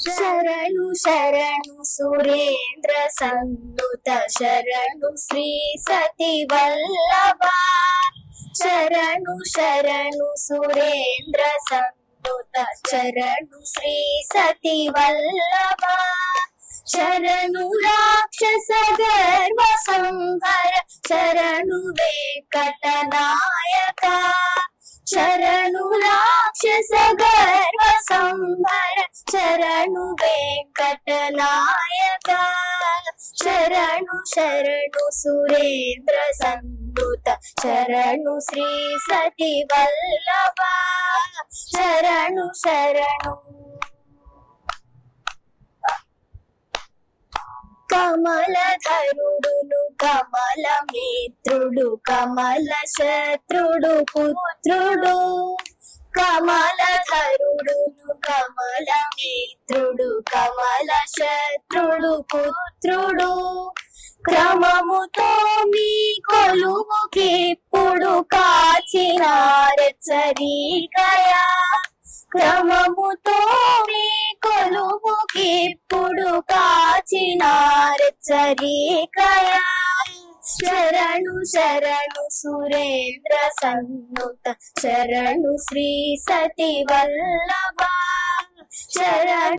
శరణు శరణు సురేంద్ర సంనుత శరణు శ్రీ సతి వల్లభ శరణు శరణు సురేంద్ర సంనుత శరణు శ్రీ సతి వల్లభ శరణు రాక్షస గర్వ సంహర శరణు వెంకటనాయక శరణు రాక్షస గర్వ సంహర శరణు వెంకటనాయక శరణు శరణు సురేంద్ర సంనుత శరణు శ్రీ సతి వల్లభ శరణు శరణు కమలధరుడును కమల మిత్రుడు కమల శత్రుడు పుత్రుడు కమలధరుడును కమల మిత్రుడు కమల శత్రుడు పుత్రుడు క్రమముతో మీ కొలువుకిప్పుడు కాచినారెచ్చరికయా క్రమముతో మీ కొలువుకిప్పుడు కాచినారెచ్చరికయా శరణు శరణు సురేంద్ర సంనుత శరణు శ్రీ సతి వల్లభ శరణు